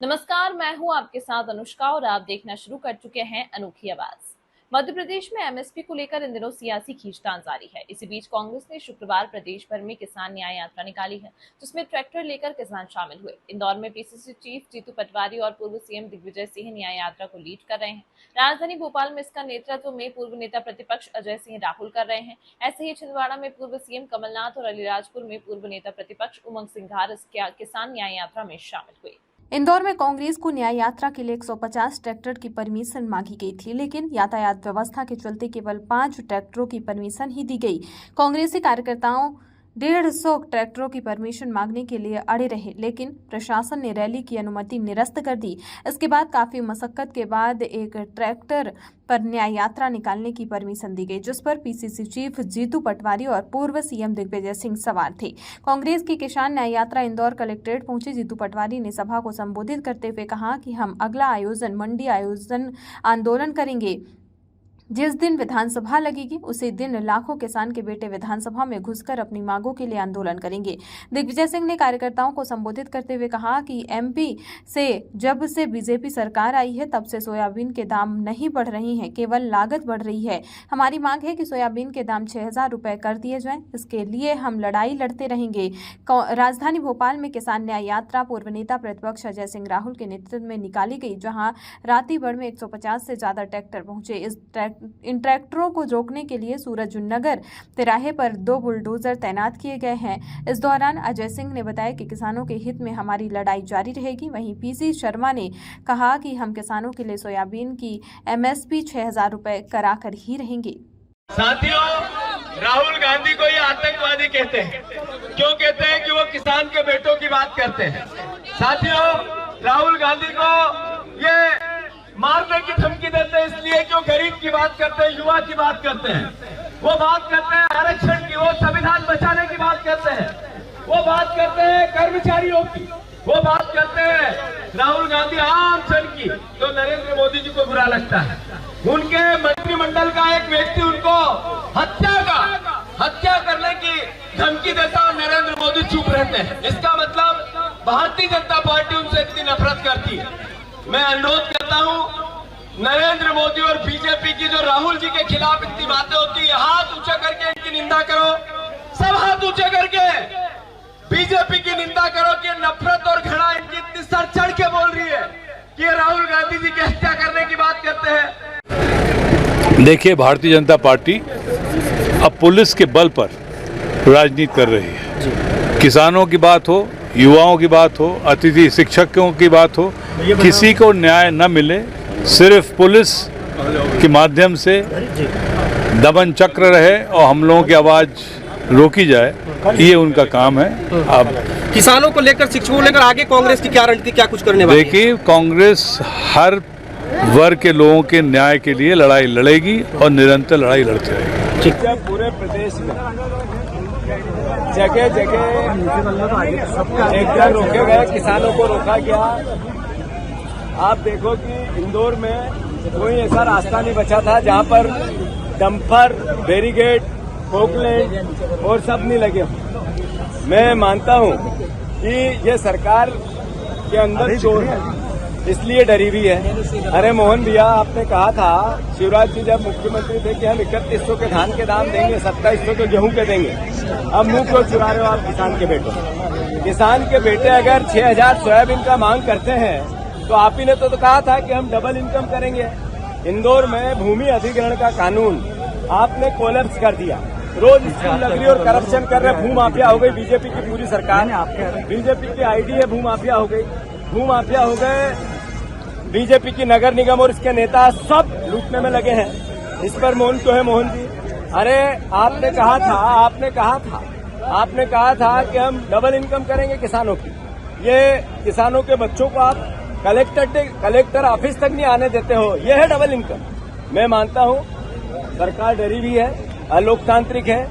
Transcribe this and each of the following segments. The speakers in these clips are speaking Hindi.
नमस्कार, मैं हूं आपके साथ अनुष्का और आप देखना शुरू कर चुके हैं अनोखी आवाज। मध्य प्रदेश में एमएसपी को लेकर इन दिनों सियासी खींचतान जारी है। इसी बीच कांग्रेस ने शुक्रवार प्रदेश भर में किसान न्याय यात्रा निकाली है, जिसमें ट्रैक्टर लेकर किसान शामिल हुए। इंदौर में पीसीसी चीफ जीतू पटवारी और पूर्व सीएम दिग्विजय सिंह न्याय यात्रा को लीड कर रहे हैं। राजधानी भोपाल में इसका नेतृत्व में पूर्व नेता प्रतिपक्ष अजय सिंह राहुल कर रहे हैं। ऐसे ही छिंदवाड़ा में पूर्व सीएम कमलनाथ और अलीराजपुर में पूर्व नेता प्रतिपक्ष उमंग सिंघार इस किसान न्याय यात्रा में शामिल हुए। इंदौर में कांग्रेस को न्याय यात्रा के लिए 150 ट्रैक्टर की परमिशन मांगी गई थी, लेकिन यातायात व्यवस्था के चलते केवल 5 ट्रैक्टरों की परमिशन ही दी गई। कांग्रेसी कार्यकर्ताओं 150 ट्रैक्टरों की परमिशन मांगने के लिए अड़े रहे, लेकिन प्रशासन ने रैली की अनुमति निरस्त कर दी। इसके बाद काफी मशक्कत के बाद एक ट्रैक्टर पर न्याय यात्रा निकालने की परमिशन दी गई, जिस पर पीसीसी चीफ जीतू पटवारी और पूर्व सीएम दिग्विजय सिंह सवार थे। कांग्रेस की किसान न्याय यात्रा इंदौर कलेक्ट्रेट पहुंची। जीतू पटवारी ने सभा को संबोधित करते हुए कहा कि हम अगला आयोजन मंडी आयोजन आंदोलन करेंगे। जिस दिन विधानसभा लगेगी उसी दिन लाखों किसान के बेटे विधानसभा में घुसकर अपनी मांगों के लिए आंदोलन करेंगे। दिग्विजय सिंह ने कार्यकर्ताओं को संबोधित करते हुए कहा कि एमपी से जब से बीजेपी सरकार आई है तब से सोयाबीन के दाम नहीं बढ़ रही हैं, केवल लागत बढ़ रही है। हमारी मांग है कि सोयाबीन के दाम 6000 रुपए कर दिए जाएं। इसके लिए हम लड़ाई लड़ते रहेंगे। राजधानी भोपाल में किसान न्याय यात्रा पूर्व नेता प्रतिपक्ष अजय सिंह राहुल के नेतृत्व में निकाली गई, जहाँ रातीभर में 150 से ज्यादा ट्रैक्टर पहुंचे। इन ट्रैक्टरों को रोकने के लिए सूरजनगर तिराहे पर 2 बुलडोजर तैनात किए गए हैं। इस दौरान अजय सिंह ने बताया कि किसानों के हित में हमारी लड़ाई जारी रहेगी। वहीं पीसी शर्मा ने कहा कि हम किसानों के लिए सोयाबीन की एमएसपी 6000 रुपए कराकर ही रहेंगे। साथियों, राहुल गांधी को ये आतंकवादी कहते हैं। क्यों कहते हैं? कि वो किसान के बेटों की बात करते हैं। साथियों, राहुल गांधी को ये मारने की धमकी देते हैं इसलिए क्यों गरीब की बात करते हैं, युवा की बात करते हैं। वो बात करते हैं आरक्षण की, वो संविधान बचाने की बात करते हैं, वो बात करते हैं कर्मचारियों की, वो बात करते हैं राहुल गांधी आम जन की। तो नरेंद्र मोदी जी को बुरा लगता है। उनके मंत्रिमंडल का एक व्यक्ति उनको हत्या करने की धमकी देता और नरेंद्र मोदी चुप रहते हैं। इसका मतलब भारतीय जनता पार्टी उनसे इतनी नफरत करती है। मैं अनुरोध करता हूं, नरेंद्र मोदी और बीजेपी की जो राहुल जी के खिलाफ इतनी बातें होती है, हाथ ऊंचा करके इनकी निंदा करो। सब हाथ ऊंचे करके बीजेपी की निंदा करो कि नफरत और घृणा इनकी इतनी सर चढ़ के बोल रही है कि ये राहुल गांधी जी की हत्या करने की बात करते हैं। देखिए, भारतीय जनता पार्टी अब पुलिस के बल पर राजनीति कर रही है। किसानों की बात हो, युवाओं की बात हो, अतिथि शिक्षकों की बात हो, किसी को न्याय न मिले, सिर्फ पुलिस के माध्यम से दमन चक्र रहे और हम लोगों की आवाज रोकी जाए, ये उनका काम है। अब किसानों को लेकर, शिक्षकों को लेकर आगे कांग्रेस की क्या रणनीति, क्या कुछ करने वाली है? देखिए, कांग्रेस हर वर्ग के लोगों के न्याय के लिए लड़ाई लड़ेगी और निरंतर लड़ाई लड़ती रहेगी। पूरे प्रदेश में जगह जगह ट्रैक्टर रोके गए, किसानों को रोका गया। आप देखो कि इंदौर में कोई ऐसा रास्ता नहीं बचा था जहां पर डंपर, बैरिकेड, पोकलैंड और सब नहीं लगे। मैं मानता हूं कि ये सरकार के अंदर चोर है, इसलिए डरी हुई है। अरे मोहन भैया, आपने कहा था शिवराज जी जब मुख्यमंत्री थे कि हम 3100 के धान के दाम देंगे, 2700 के गेहूं के देंगे। अब मुंह क्यों चुरा रहे हो आप किसान के बेटे? किसान के बेटे अगर 6000 सोयाबीन का मांग करते हैं तो आप ही ने तो कहा था कि हम डबल इनकम करेंगे। इंदौर में भूमि अधिग्रहण का कानून आपने कोलैप्स कर दिया। रोज स्कीम लग रही और करप्शन कर रहे, भूमाफिया हो गई बीजेपी की पूरी सरकार। बीजेपी की आईडी है, भूमाफिया हो गई, भूमाफिया हो गए। बीजेपी की नगर निगम और इसके नेता सब लूटने में लगे हैं। इस पर मौन क्यों है मोहन जी? अरे आपने कहा था कि हम डबल इनकम करेंगे किसानों की। ये किसानों के बच्चों को आप कलेक्टर ऑफिस तक नहीं आने देते हो, ये है डबल इनकम। मैं मानता हूं सरकार डरी हुई है, अलोकतांत्रिक है।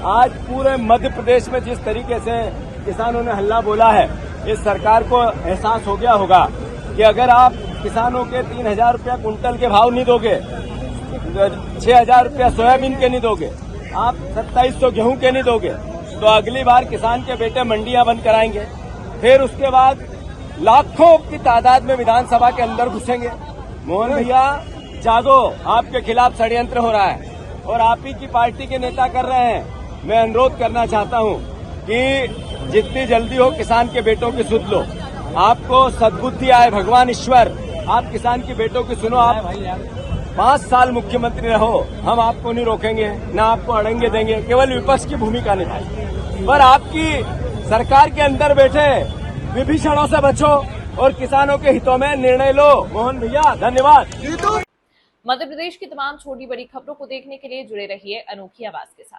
आज पूरे मध्य प्रदेश में जिस तरीके से किसानों ने हल्ला बोला है, इस सरकार को एहसास हो गया होगा कि अगर आप किसानों के 3000 रुपया कुंटल के भाव नहीं दोगे, 6000 रुपया सोयाबीन के नहीं दोगे, आप 2700 गेहूं के नहीं दोगे, तो अगली बार किसान के बेटे मंडियां बंद कराएंगे। फिर उसके बाद लाखों की तादाद में विधानसभा के अंदर घुसेंगे। मोहन भैया जागो, आपके खिलाफ षड्यंत्र हो रहा है और आप ही की पार्टी के नेता कर रहे हैं। मैं अनुरोध करना चाहता हूं कि जितनी जल्दी हो किसान के बेटों की सुध लो। आपको सद्बुद्धि आए, भगवान ईश्वर आप किसान के बेटों की सुनो। आप 5 साल मुख्यमंत्री रहो, हम आपको नहीं रोकेंगे, न आपको अड़ंगे देंगे, केवल विपक्ष की भूमिका निभाएं। पर आपकी सरकार के अंदर बैठे विभीषणों से बचो और किसानों के हितों में निर्णय लो। मोहन भैया धन्यवाद। मध्य प्रदेश की तमाम छोटी बड़ी खबरों को देखने के लिए जुड़े रहिए अनोखी आवाज के साथ।